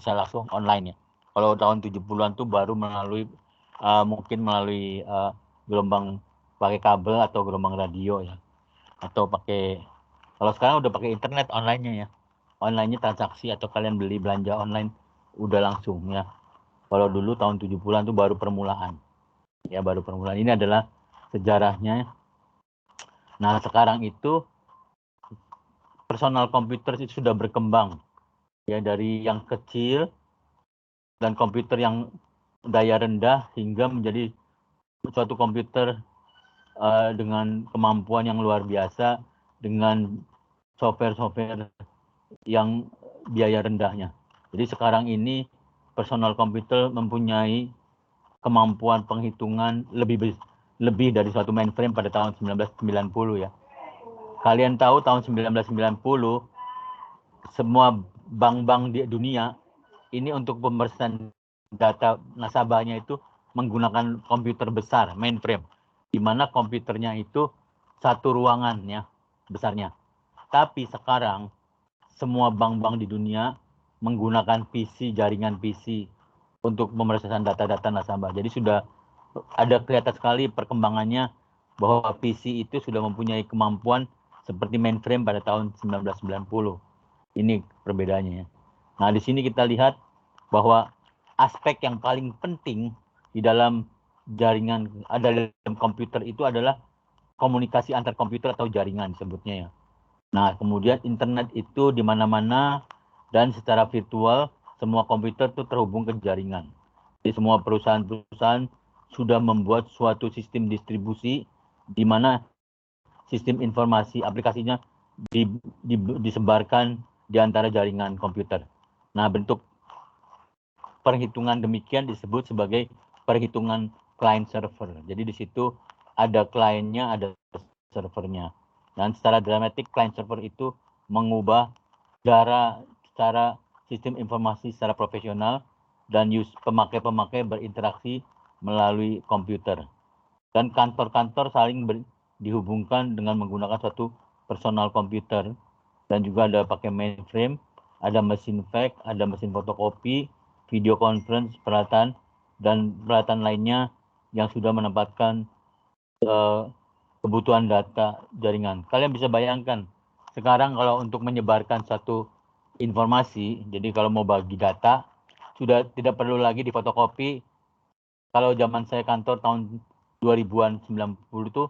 bisa langsung online ya. Kalau tahun 70-an tuh baru melalui mungkin melalui gelombang pakai kabel atau gelombang radio ya. Atau pakai, kalau sekarang udah pakai internet online-nya ya. Online-nya transaksi atau kalian beli belanja online udah langsung ya. Kalau dulu tahun 70-an tuh baru permulaan. Ya, baru permulaan. Ini adalah sejarahnya. Nah, sekarang itu personal komputer itu sudah berkembang ya, dari yang kecil dan komputer yang daya rendah hingga menjadi suatu komputer dengan kemampuan yang luar biasa dengan software-software yang biaya rendahnya. Jadi sekarang ini personal komputer mempunyai kemampuan penghitungan lebih dari suatu mainframe pada tahun 1990 ya. Kalian tahu tahun 1990 semua bank-bank di dunia ini untuk pemrosesan data nasabahnya itu menggunakan komputer besar, mainframe, di mana komputernya itu satu ruangan ya besarnya. Tapi sekarang semua bank-bank di dunia menggunakan PC, jaringan PC untuk pemrosesan data-data nasabah. Jadi sudah ada kelihatan sekali perkembangannya bahwa PC itu sudah mempunyai kemampuan seperti mainframe pada tahun 1990. Ini perbedaannya. Nah, di sini kita lihat bahwa aspek yang paling penting di dalam jaringan, ada dalam komputer itu adalah komunikasi antar komputer atau jaringan disebutnya ya. Nah, kemudian internet itu di mana-mana dan secara virtual semua komputer itu terhubung ke jaringan. Jadi semua perusahaan-perusahaan sudah membuat suatu sistem distribusi di mana sistem informasi aplikasinya disebarkan di antara jaringan komputer. Nah, bentuk perhitungan demikian disebut sebagai perhitungan client server. Jadi di situ ada kliennya, ada servernya. Dan secara dramatik client server itu mengubah cara sistem informasi secara profesional dan pemakai-pemakai berinteraksi melalui komputer. Dan kantor-kantor saling dihubungkan dengan menggunakan suatu personal komputer dan juga ada pakai mainframe, ada mesin fax, ada mesin fotokopi, video conference, peralatan dan peralatan lainnya yang sudah menempatkan kebutuhan data jaringan. Kalian bisa bayangkan sekarang kalau untuk menyebarkan satu informasi, jadi kalau mau bagi data sudah tidak perlu lagi difotokopi. Kalau zaman saya kantor tahun 2000-an 90 tuh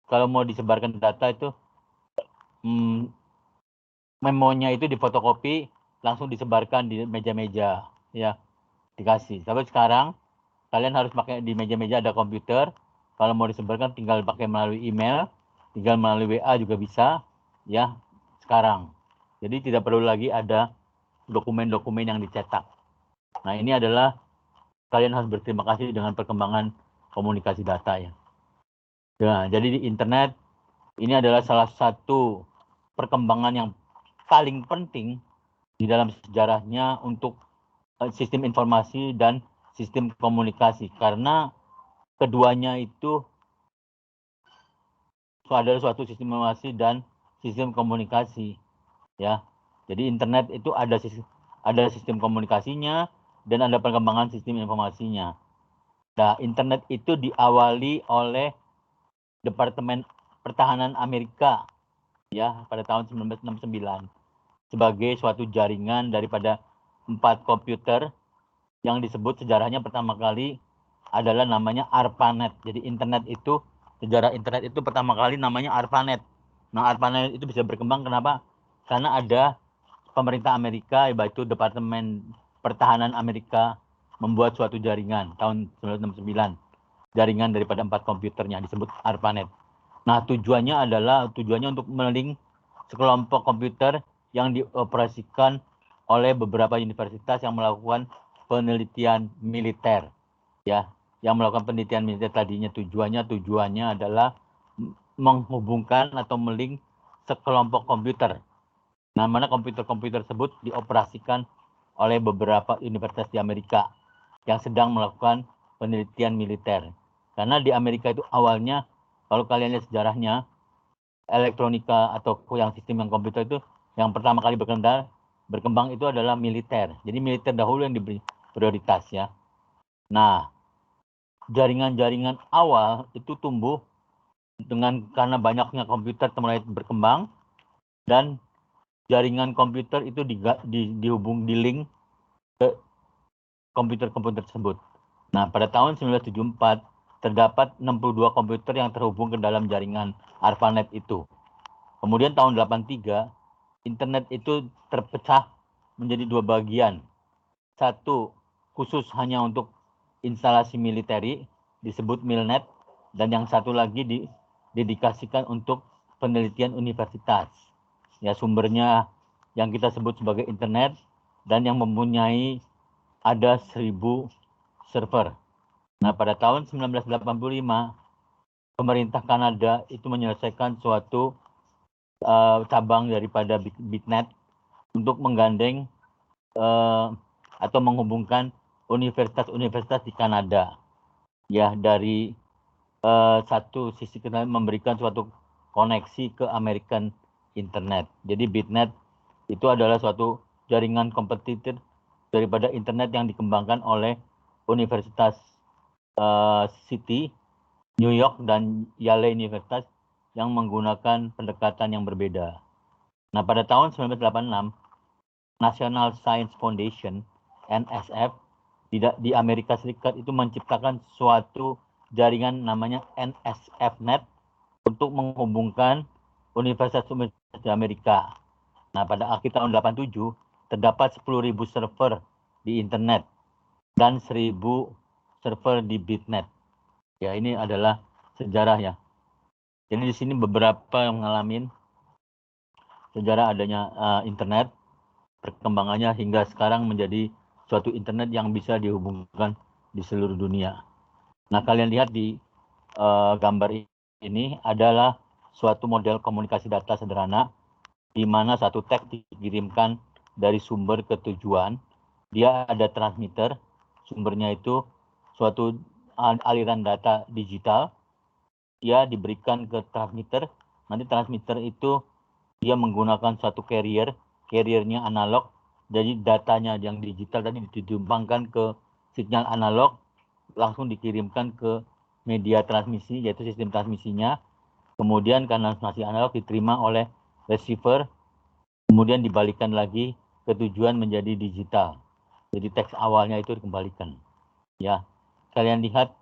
kalau mau disebarkan data itu memonya itu difotokopi langsung disebarkan di meja-meja ya, dikasih. Tapi sekarang kalian harus pakai di meja-meja ada komputer. Kalau mau disebarkan tinggal pakai melalui email, tinggal melalui WA juga bisa ya sekarang. Jadi tidak perlu lagi ada dokumen-dokumen yang dicetak. Nah, ini adalah kalian harus berterima kasih dengan perkembangan komunikasi data ya. Nah, jadi di internet ini adalah salah satu perkembangan yang paling penting di dalam sejarahnya untuk sistem informasi dan sistem komunikasi, karena keduanya itu adalah suatu sistem informasi dan sistem komunikasi ya. Jadi internet itu ada sistem komunikasinya dan ada perkembangan sistem informasinya. Nah, internet itu diawali oleh Departemen Pertahanan Amerika ya pada tahun 1969 sebagai suatu jaringan daripada 4 komputer yang disebut sejarahnya pertama kali adalah namanya ARPANET. Jadi internet itu, sejarah internet itu pertama kali namanya ARPANET. Nah, ARPANET itu bisa berkembang kenapa? Karena ada pemerintah Amerika, yaitu Departemen Pertahanan Amerika membuat suatu jaringan tahun 1969. Jaringan daripada 4 komputernya disebut ARPANET. Nah, tujuannya untuk melink sekelompok komputer yang dioperasikan oleh beberapa universitas yang melakukan penelitian militer ya, yang melakukan penelitian militer tadinya tujuannya adalah menghubungkan atau melink sekelompok komputer. Nah, mana komputer-komputer tersebut dioperasikan oleh beberapa universitas di Amerika yang sedang melakukan penelitian militer. Karena di Amerika itu awalnya, kalau kalian lihat sejarahnya, elektronika atau yang sistem yang komputer itu yang pertama kali berkembang berkembang itu adalah militer. Jadi militer dahulu yang diberi prioritas ya. Nah, jaringan-jaringan awal itu tumbuh karena banyaknya komputer mulai berkembang, dan jaringan komputer itu dihubung di link ke komputer-komputer tersebut. Nah, pada tahun 1974 terdapat 62 komputer yang terhubung ke dalam jaringan ARPANET itu. Kemudian tahun 83 internet itu terpecah menjadi dua bagian. Satu khusus hanya untuk instalasi militeri disebut Milnet, dan yang satu lagi didedikasikan untuk penelitian universitas. Ya, sumbernya yang kita sebut sebagai internet dan yang mempunyai ada 1000 server. Nah, pada tahun 1985 pemerintah Kanada itu menyelesaikan suatu cabang daripada BitNet untuk menggandeng atau menghubungkan universitas-universitas di Kanada. Ya, dari satu sisi kita memberikan suatu koneksi ke American Internet. Jadi BitNet itu adalah suatu jaringan kompetitor daripada internet yang dikembangkan oleh Universitas City, New York, dan Yale Universitas yang menggunakan pendekatan yang berbeda. Nah, pada tahun 1986, National Science Foundation, NSF, di Amerika Serikat itu menciptakan suatu jaringan namanya NSFNet untuk menghubungkan universitas-universitas di Amerika. Nah, pada akhir tahun 87 terdapat 10.000 server di internet dan 1.000 server di BitNet. Ya, ini adalah sejarah ya. Jadi di sini beberapa yang mengalami sejarah adanya internet, perkembangannya hingga sekarang menjadi suatu internet yang bisa dihubungkan di seluruh dunia. Nah, kalian lihat di gambar ini adalah suatu model komunikasi data sederhana di mana satu teks dikirimkan dari sumber ke tujuan. Dia ada transmitter, sumbernya itu suatu aliran data digital. Dia diberikan ke transmitter, nanti transmitter itu dia menggunakan satu carriernya analog, jadi datanya yang digital tadi ditumpangkan ke sinyal analog, langsung dikirimkan ke media transmisi, yaitu sistem transmisinya. Kemudian karena masih analog diterima oleh receiver, kemudian dibalikan lagi ke tujuan menjadi digital. Jadi teks awalnya itu dikembalikan. Ya, kalian lihat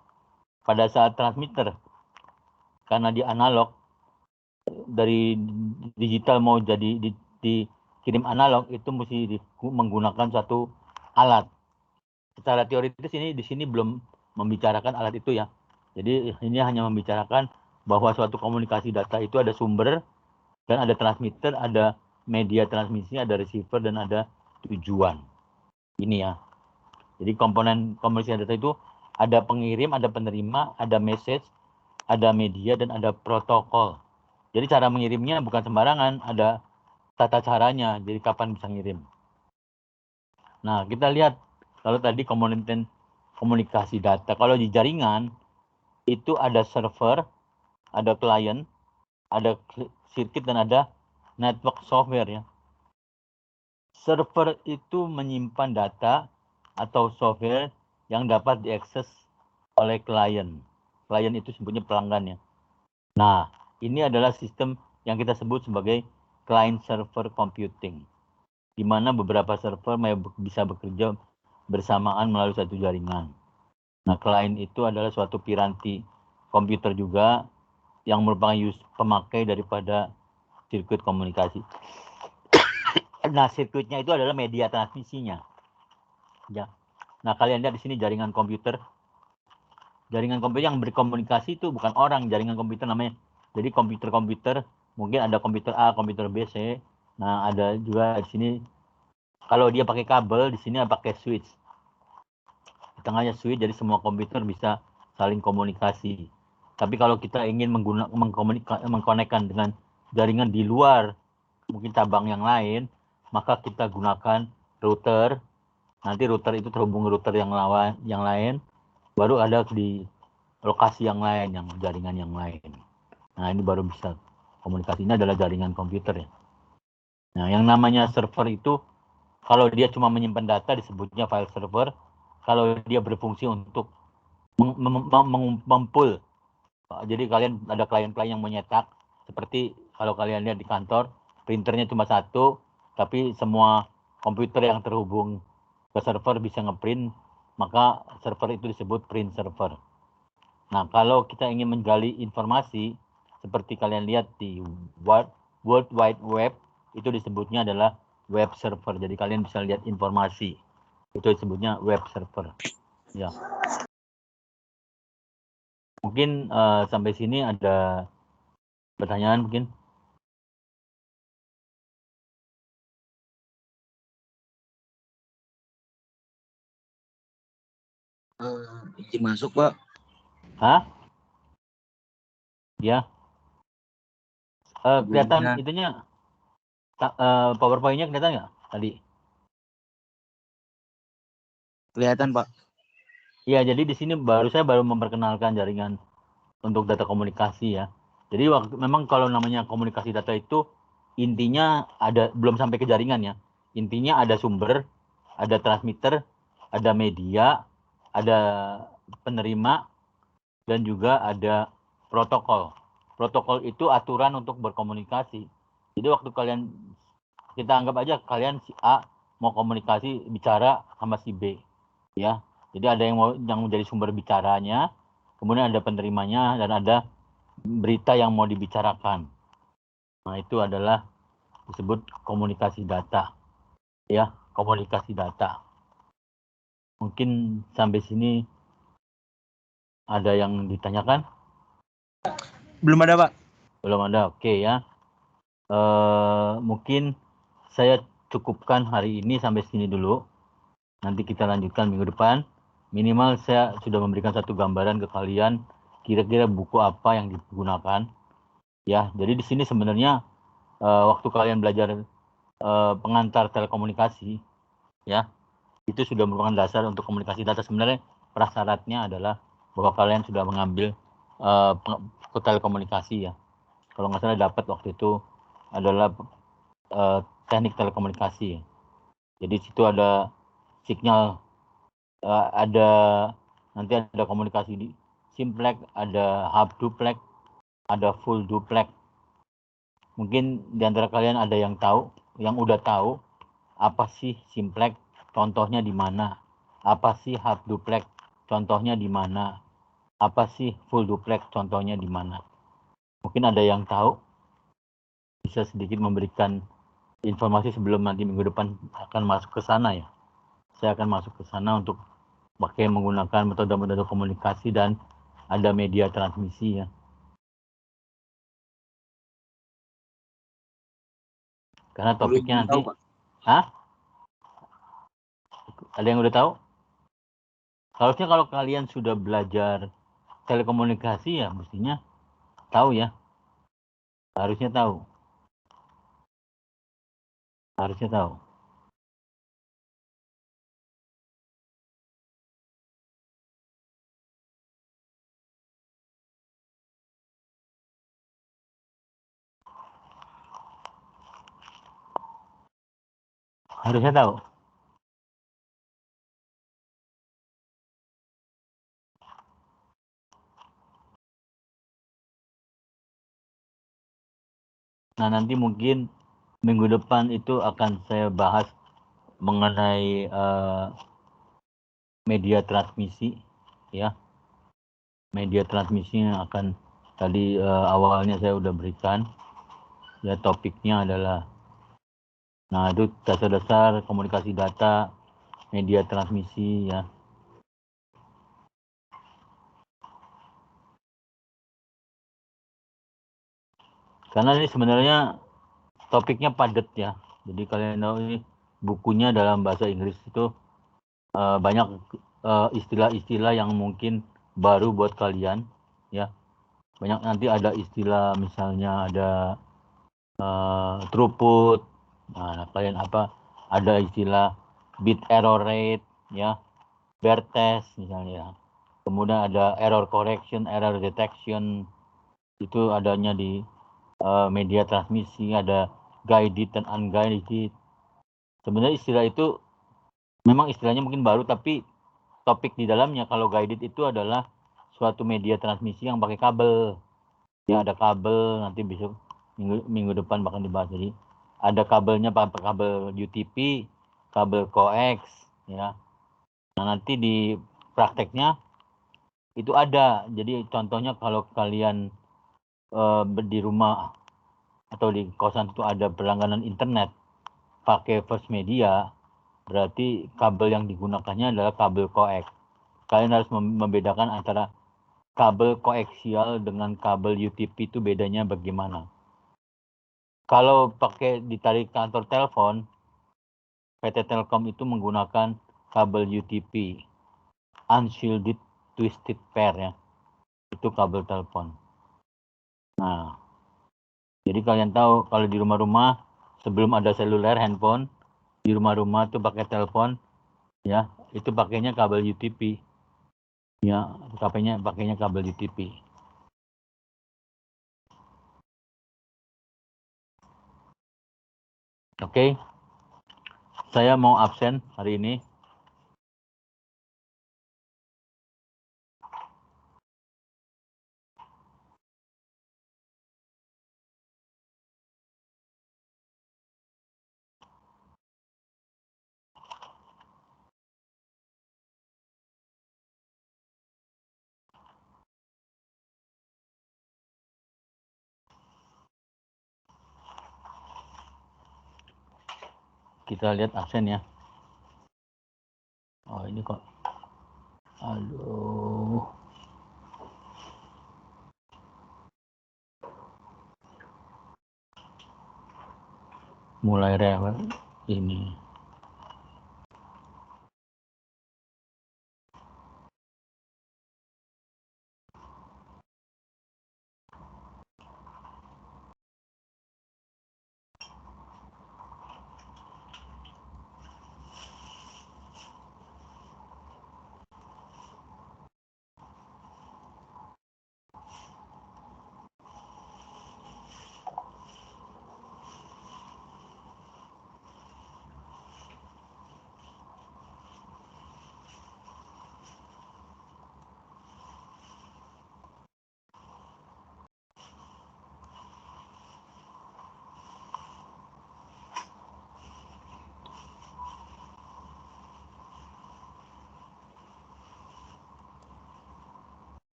pada saat transmitter, karena di analog, dari digital mau jadi dikirim analog itu mesti menggunakan satu alat. Secara teoritis ini di sini belum membicarakan alat itu ya. Jadi ini hanya membicarakan bahwa suatu komunikasi data itu ada sumber dan ada transmitter, ada media transmisi, ada receiver, dan ada tujuan. Ini ya. Jadi komponen komunikasi data itu ada pengirim, ada penerima, ada message, ada media, dan ada protokol. Jadi cara mengirimnya bukan sembarangan, ada tata caranya, jadi kapan bisa ngirim. Nah, kita lihat kalau tadi komponen komunikasi data, kalau di jaringan itu ada server, ada client, ada circuit, dan ada network software ya. Server itu menyimpan data atau software yang dapat diakses oleh klien. Klien itu sebutnya pelanggan ya. Nah, ini adalah sistem yang kita sebut sebagai client server computing, di mana beberapa server bisa bekerja bersamaan melalui satu jaringan. Nah, client itu adalah suatu piranti komputer juga yang merupakan pemakai daripada sirkuit komunikasi. Nah, sirkuitnya itu adalah media transmisinya. Ya. Nah, kalian lihat di sini jaringan komputer. Jaringan komputer yang berkomunikasi itu bukan orang, jaringan komputer namanya. Jadi komputer-komputer, mungkin ada komputer A, komputer B, C. Nah, ada juga di sini kalau dia pakai kabel, di sini pakai switch. Di tengahnya switch, jadi semua komputer bisa saling komunikasi. Tapi kalau kita ingin mengkonekkan dengan jaringan di luar, mungkin cabang yang lain, maka kita gunakan router. Nanti router itu terhubung ke router yang lain, baru ada di lokasi yang lain, yang jaringan yang lain. Nah, ini baru bisa komunikasinya adalah jaringan komputer ya. Nah, yang namanya server itu Kalau dia cuma menyimpan data disebutnya file server. Kalau dia berfungsi untuk mempull, jadi kalian ada klien-klien yang menyetak, seperti kalau kalian lihat di kantor, printernya cuma satu, tapi semua komputer yang terhubung ke server bisa ngeprint, maka server itu disebut print server. Nah, kalau kita ingin menggali informasi, seperti kalian lihat di World Wide Web, itu disebutnya adalah web server. Jadi kalian bisa lihat informasi. Itu disebutnya web server. Ya. Mungkin sampai sini ada pertanyaan mungkin? Izin masuk, Pak. Hah? Ya. Kelihatan itunya, PowerPoint-nya kelihatan nggak tadi? Kelihatan, Pak. Iya, jadi di sini saya baru memperkenalkan jaringan untuk data komunikasi ya. Jadi memang kalau namanya komunikasi data itu intinya belum sampai ke jaringan ya. Intinya ada sumber, ada transmitter, ada media, ada penerima, dan juga ada protokol. Protokol itu aturan untuk berkomunikasi. Jadi waktu kita anggap aja kalian si A mau komunikasi bicara sama si B, ya. Jadi ada yang menjadi sumber bicaranya, kemudian ada penerimanya, dan ada berita yang mau dibicarakan. Nah, itu adalah disebut komunikasi data. Ya, komunikasi data. Mungkin sampai sini ada yang ditanyakan? Belum ada, Pak. Belum ada, oke ya. Mungkin saya cukupkan hari ini sampai sini dulu. Nanti kita lanjutkan minggu depan. Minimal saya sudah memberikan satu gambaran ke kalian kira-kira buku apa yang digunakan. Ya, jadi di sini sebenarnya waktu kalian belajar pengantar telekomunikasi, ya, itu sudah merupakan dasar untuk komunikasi data. Sebenarnya prasyaratnya adalah bahwa kalian sudah mengambil telekomunikasi ya. Kalau nggak salah dapat waktu itu adalah teknik telekomunikasi ya. Jadi situ ada signal, nanti ada komunikasi di simplex, ada half duplex, ada full duplex. Mungkin di antara kalian ada yang tahu, yang udah tahu apa sih simplex, contohnya di mana? Apa sih half duplex, contohnya di mana? Apa sih full duplex, contohnya di mana? Mungkin ada yang tahu, bisa sedikit memberikan informasi sebelum nanti minggu depan akan masuk ke sana ya. Saya akan masuk ke sana untuk pakai menggunakan metode-metode komunikasi dan ada media transmisi ya. Karena topiknya nanti, hah? Ada yang udah tahu? Harusnya kalau kalian sudah belajar telekomunikasi ya mestinya tahu ya. Harusnya tahu. Harusnya tahu. Harusnya tahu. Nah, nanti mungkin minggu depan itu akan saya bahas mengenai media transmisi ya. Media transmisi yang akan tadi awalnya saya udah berikan. Ya, topiknya adalah, nah itu dasar-dasar komunikasi data, media transmisi ya. Karena ini sebenarnya topiknya padat ya. Jadi kalian tahu ini bukunya dalam bahasa Inggris itu banyak istilah-istilah yang mungkin baru buat kalian ya. Banyak nanti ada istilah, misalnya ada throughput. Nah, kalian apa? Ada istilah bit error rate ya, bare test misalnya. Kemudian ada error correction, error detection. Itu adanya di media transmisi, ada guided dan unguided. Sebenarnya istilah itu memang istilahnya mungkin baru, tapi topik di dalamnya kalau guided itu adalah suatu media transmisi yang pakai kabel. Ya ada kabel, nanti besok minggu depan bahkan dibahas. Jadi ada kabelnya pakai kabel UTP, kabel coax, ya. Nah nanti di prakteknya itu ada. Jadi contohnya kalau kalian di rumah atau di kosan itu ada berlangganan internet pakai First Media, berarti kabel yang digunakannya adalah kabel coax. Kalian harus membedakan antara kabel koaksial dengan kabel UTP itu bedanya bagaimana. Kalau pakai ditarik kantor telepon, PT Telkom itu menggunakan kabel UTP, unshielded twisted pair ya. Itu kabel telepon. Nah, jadi kalian tahu kalau di rumah-rumah sebelum ada seluler handphone, di rumah-rumah tuh pakai telepon ya, itu pakainya kabel UTP. Ya, pakainya kabel UTP. Oke. Saya mau absen hari ini. Kita lihat absen ya. Oh, ini kok. Aduh. Mulai rewel ini.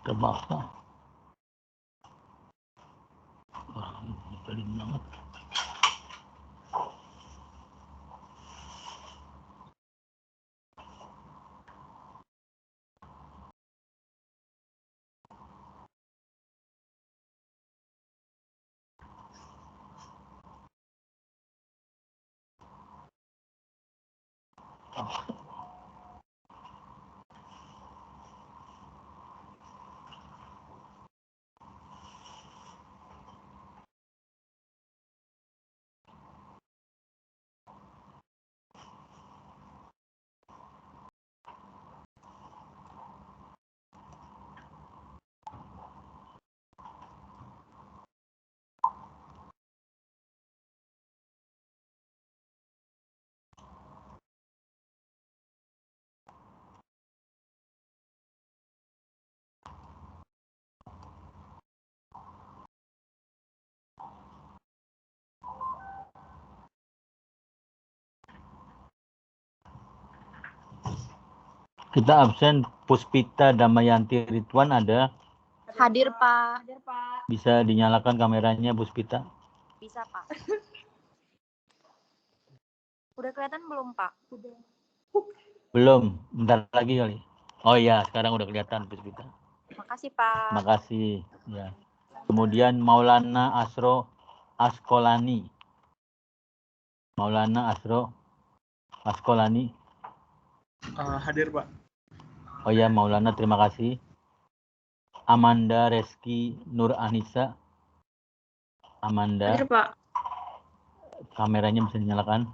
Terpaksa. Wah, ini banget. Kita absen. Puspita Damayanti Ridwan ada? Hadir, Pak. Bisa dinyalakan kameranya, Puspita? Bisa, Pak. Udah kelihatan belum, Pak? Belum, bentar lagi kali. Oh iya, sekarang udah kelihatan Puspita. Makasih, Pak. Makasih. Ya. Kemudian Maulana Asro Askolani. Maulana Asro Askolani. Hadir, Pak. Oh ya, Maulana, terima kasih. Amanda Reski Nur Anissa. Amanda. Hadir, Pak. kameranya bisa dinyalakan?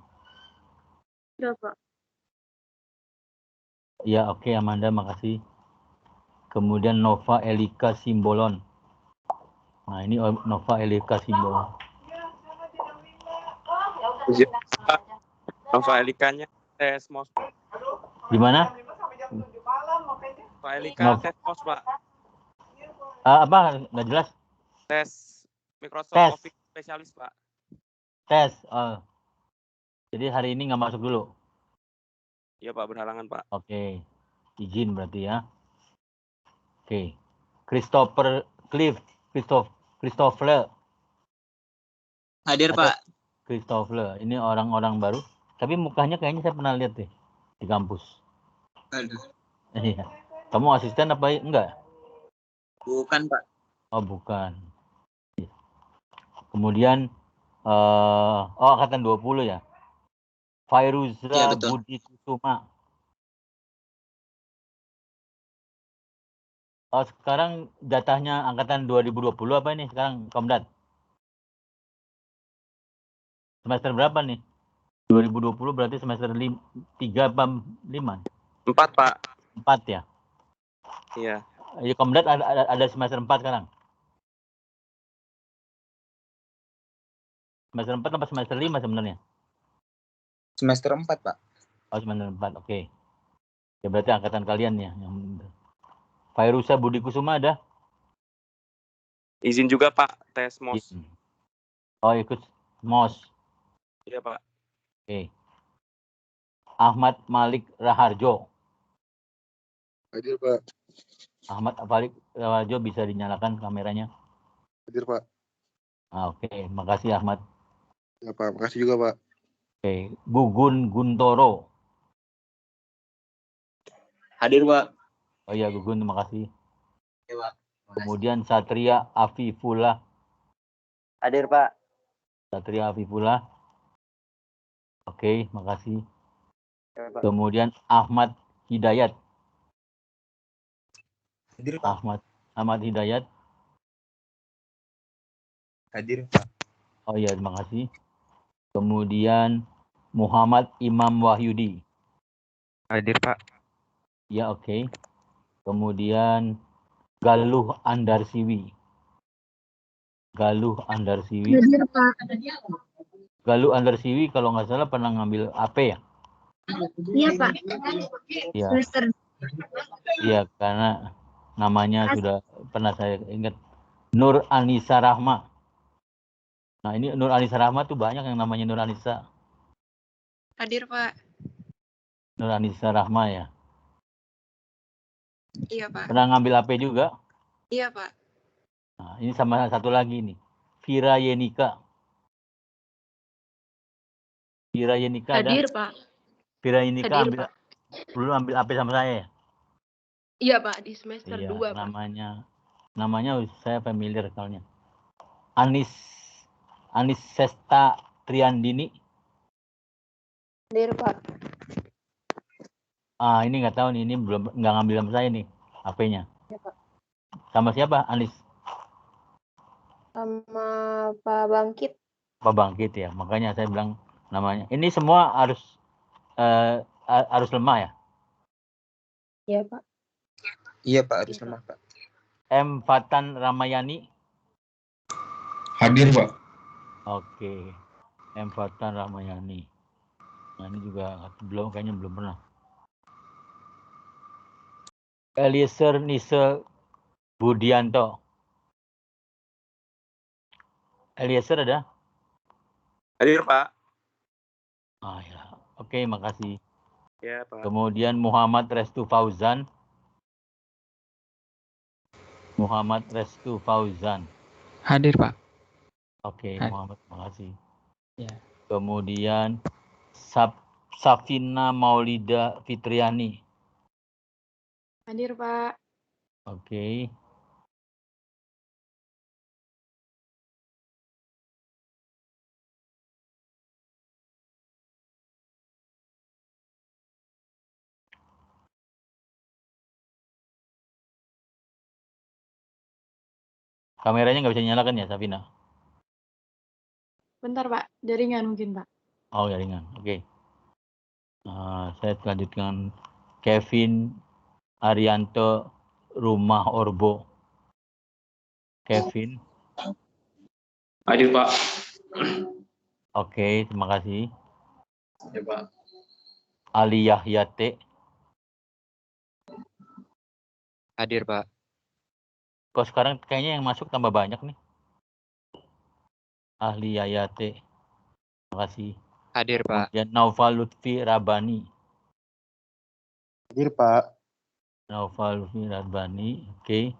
Udah, Pak. Ya, oke, Amanda, makasih. Kemudian Nova Elika Simbolon. Nah, ini Nova Elika Simbolon. Nova Elikanya tes mos, Pak. Gimana? Nova Elika Nova. tes mos, Pak. Apa? Nggak jelas? Tes Microsoft Tes. Office spesialis, Pak. Tes. Jadi hari ini nggak masuk dulu? Iya, Pak, berhalangan, Pak. Oke. Izin berarti ya. Oke. Christopher. Hadir, Pak. Christopher. Ini orang-orang baru. Tapi mukanya kayaknya saya pernah lihat deh di kampus. Aduh. Iya. Kamu asisten apa enggak? Bukan, Pak. Oh, bukan. Kemudian angkatan 20 ya. Fairuza Iya, betul. Budi Kusuma. Oh, sekarang jatahnya angkatan 2020 apa ini sekarang, Komdat? Semester berapa nih? 2020 berarti semester 3 apa 5? 4, Pak. 4 ya? Iya. Ya, Komdat ada semester 4 sekarang? Semester 4 apa semester 5 sebenarnya? Semester 4, Pak. Oh, semester 4, oke. Ya berarti angkatan kalian ya. Fairuza Budi Kusuma ada? Izin juga, Pak, tes mos. Oh, ikut MOS. Iya, Pak. Oke. Ahmad Malik Raharjo. Hadir, Pak. Ahmad Malik Raharjo bisa dinyalakan kameranya? Hadir, Pak. Oke, makasih Ahmad. Ya, Pak. Makasih juga, Pak. Oke, Gugun Guntoro. Hadir, Pak. Oh iya, Gugun, terima kasih. Iya, Pak. Kemudian Satria Afifullah. Hadir, Pak. Satria Afifullah. Oke, makasih. Ya, Pak. Kemudian Ahmad Hidayat. Hadir, Pak. Ahmad Hidayat. Hadir, Pak. Oh iya, terima kasih. Kemudian Muhammad Imam Wahyudi. Hadir, Pak. Ya, oke. Kemudian Galuh Andarsiwi. Galuh Andarsiwi. Hadir, Pak. Galuh Andarsiwi kalau nggak salah pernah ngambil AP ya? Iya, Pak. Iya. Semester. Iya, karena namanya sudah pernah saya ingat. Nur Anissa Rahma. Nah, ini Nur Anissa Rahma tuh banyak yang namanya Nur Anissa. Hadir, Pak. Nur Anissa Rahma ya. Iya, Pak. Pernah ngambil AP juga? Iya, Pak. Nah, ini sama satu lagi nih. Vira Yenika. Vira Yenika ada? Hadir, Pak. Vira Yenika Hadir, ambil, Pak. belum ambil AP sama saya ya? Iya, Pak. Di semester Iya, 2, Pak. namanya saya familiar soalnya. Anis Sesta Triandini. Hadir, Pak. Ini nggak tahu nih, ini belum nggak ngambil sama saya nih HP-nya. Iya, Pak. Sama siapa? Anis? Sama Pak Bangkit. Pak Bangkit ya. Makanya saya bilang namanya. Ini semua harus lemah ya? Iya, Pak. Iya, Pak. Harus lemah, Pak. M. Fatan Ramayani. Hadir, Pak. Oke. M. Fatan Ramayani. Nah, ini juga kayaknya belum pernah. Eliezer Nise Budianto. Eliezer ada? Hadir, Pak. Ya. Oke, makasih. Iya, Pak. Kemudian Muhammad Restu Fauzan. Hadir, Pak. Oke, Hadir. Muhammad, makasih. Ya. Kemudian Safina Maulida Fitriani. Hadir, Pak. Oke. Kameranya nggak bisa nyalakan ya, Safina? Bentar, Pak. Jaringan mungkin, Pak. Oh, jaringan. Oke. Saya lanjutkan Kevin Arianto Rumah Orbo. Kevin. Hadir, Pak. Oke, terima kasih. Ya, Pak. Ali Yahyate. Hadir, Pak. Kok sekarang kayaknya yang masuk tambah banyak nih. Ali Yahyate. Terima kasih. Hadir, Pak. Kemudian Naufal Lutfi Rabani. Hadir, Pak. Naufal Lutfi Rabani. Oke.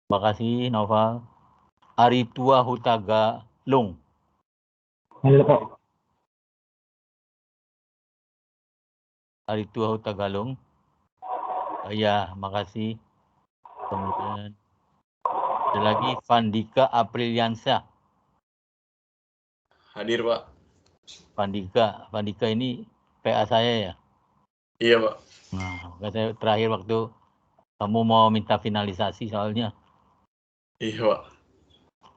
Terima kasih, Naufal. Aritua Hutaga Lung. Halo, Pak. Aritua Hutaga Lung. Ya, makasih. Kemudian ada lagi Vandika Apriliansyah. Hadir, Pak. Vandika ini PA saya ya. Iya, Pak. Nah, saya terakhir waktu kamu mau minta finalisasi soalnya. Iya, Pak.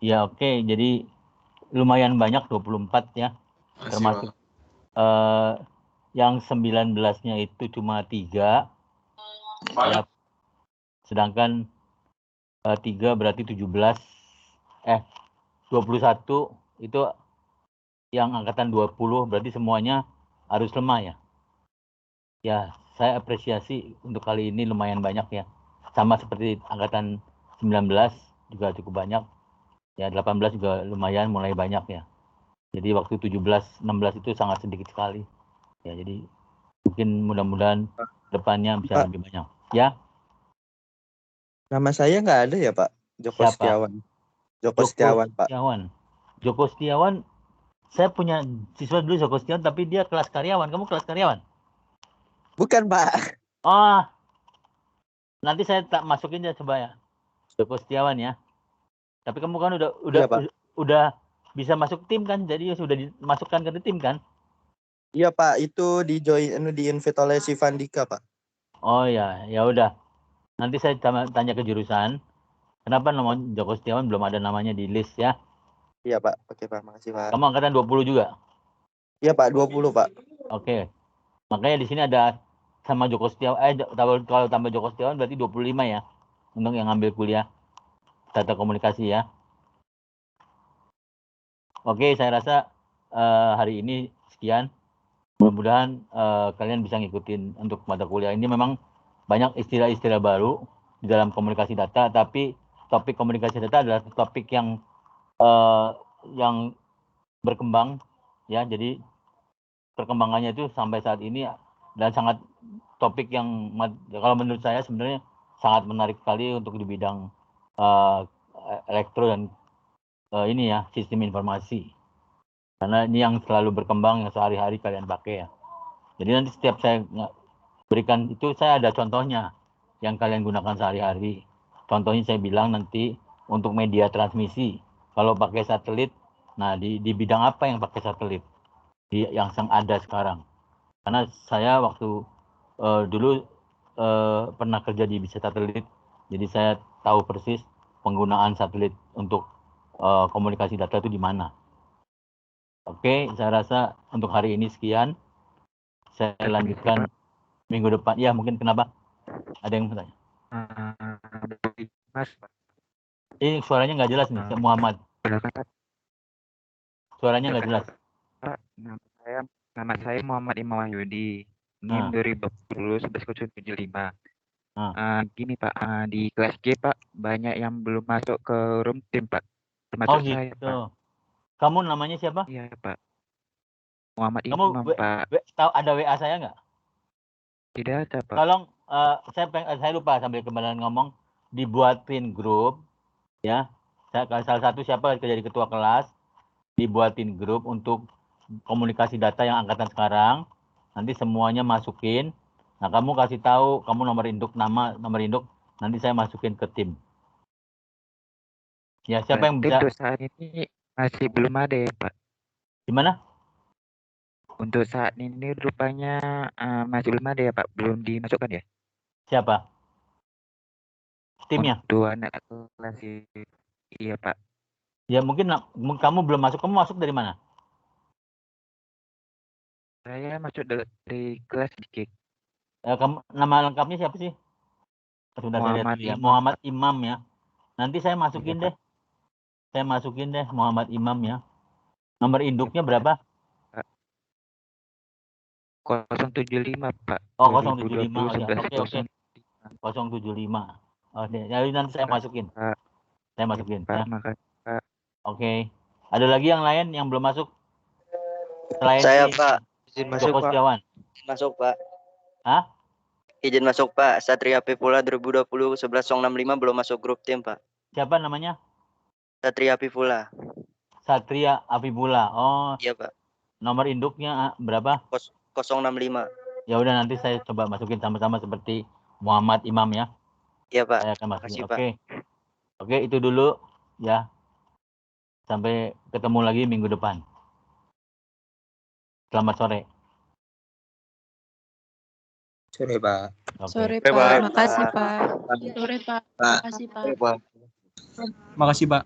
Ya oke, jadi lumayan banyak 24 ya. Makasih, Termasuk Pak. yang 19-nya itu cuma 3. Ya, sedangkan 3 berarti 17. 21 itu yang angkatan 20, berarti semuanya harus lemah ya. Ya, saya apresiasi untuk kali ini lumayan banyak ya. Sama seperti angkatan 19 juga cukup banyak. Ya, 18 juga lumayan mulai banyak ya. Jadi waktu 17, 16 itu sangat sedikit sekali. Ya, jadi mungkin mudah-mudahan depannya bisa lebih banyak. Ya. Nama saya nggak ada ya, Pak? Joko Siapa? Setiawan. Joko Setiawan, Pak. Joko Setiawan. Saya punya siswa dulu Joko Setiawan, tapi dia kelas karyawan. Kamu kelas karyawan? Bukan, Pak. Oh, nanti saya tak masukin ya coba ya. Joko Setiawan ya. Tapi kamu kan Iya, Pak. udah bisa masuk tim kan? Jadi sudah dimasukkan ke tim kan? Iya, Pak. Itu di invite oleh si Vandika, Pak. Oh ya, ya udah. Nanti saya tanya ke jurusan. Kenapa nama Joko Setiawan belum ada namanya di list ya? Iya, Pak. Oke, Pak. Makasih, Pak. Kamu angkatan 20 juga? Iya, Pak. 20, Pak. Oke. Makanya di sini ada sama Joko Setiawan. Kalau tambah Joko Setiawan berarti 25 ya. Untuk yang ngambil kuliah tata komunikasi ya. Oke, saya rasa hari ini sekian. Mudah-mudahan kalian bisa ngikutin untuk mata kuliah ini. Memang banyak istilah-istilah baru di dalam komunikasi data, tapi topik komunikasi data adalah topik yang berkembang ya. Jadi perkembangannya itu sampai saat ini dan sangat topik yang kalau menurut saya sebenarnya sangat menarik sekali untuk di bidang elektro dan ini ya, sistem informasi. Karena ini yang selalu berkembang, yang sehari-hari kalian pakai ya. Jadi nanti setiap saya berikan itu, saya ada contohnya yang kalian gunakan sehari-hari. Contohnya saya bilang nanti untuk media transmisi, kalau pakai satelit, nah di bidang apa yang pakai satelit? Yang ada sekarang. Karena saya waktu dulu pernah kerja di bisa satelit, jadi saya tahu persis penggunaan satelit untuk komunikasi data itu di mana. Oke, saya rasa untuk hari ini sekian. Saya lanjutkan minggu depan. Ya, mungkin kenapa? Ada yang bertanya? Mas, Ini suaranya nggak jelas nih, Muhammad. Suaranya nggak jelas. Pak, nama saya Muhammad Imam Wahyudi. NIM 2010 1175. Gini Pak, di kelas G Pak, banyak yang belum masuk ke room team Pak. Termasuk gitu. saya Pak. Kamu namanya siapa? Iya Pak. Muhammad Kamu Imam Pak. Tahu ada WA saya nggak? Tidak ada Pak. Tolong, saya lupa sambil kembali ngomong, dibuatin grup, ya. Salah satu siapa jadi ketua kelas, dibuatin grup untuk komunikasi data yang angkatan sekarang. Nanti semuanya masukin. Nah, kamu kasih tahu kamu nomor induk, nanti saya masukin ke tim. Ya, siapa yang bisa? Untuk saat ini masih belum ada ya Pak. Gimana? Untuk saat ini rupanya masih belum ada ya Pak, belum dimasukkan ya? Siapa? Timnya? Untuk anak kelas iya Pak. Ya mungkin kamu belum masuk. Kamu masuk dari mana? Saya masuk dari kelas GK. Kamu nama lengkapnya siapa sih? Sudah saya lihat Muhammad dulu ya. Imam, Muhammad Pak. Imam ya. Nanti saya masukin Iya, deh. Saya masukin deh Muhammad Imam ya. Nomor induknya berapa? 075 Pak. Oh 075. Oh, ya. 2020 Oke. 075. Oke. Jadi nanti saya masukin. Pak. Saya masukin Pak, ya. makasih Pak. Oke. Ada lagi yang lain yang belum masuk? Selain Saya, si Pak. Izin masuk, Joko Pak. Setiawan. Masuk, Pak. Hah? Izin masuk, Pak. Satria Pivula 2020 11065 belum masuk grup tim, Pak. Siapa namanya? Satria Pivula. Satria Afibullah. Oh, Iya, Pak. nomor induknya berapa? 065. Ya udah nanti saya coba masukin sama-sama seperti Muhammad Imam ya. Iya, Pak. Saya akan masukin. Makasih, Pak. Oke. Oke, itu dulu ya. Sampai ketemu lagi minggu depan. Selamat sore. Sore, Pak. Oke. Sore, Oke, Pak. Pak. Makasih, Pak. Sore, Pak. Pak. Makasih, Pak. Sore, Pak. Makasih, Pak.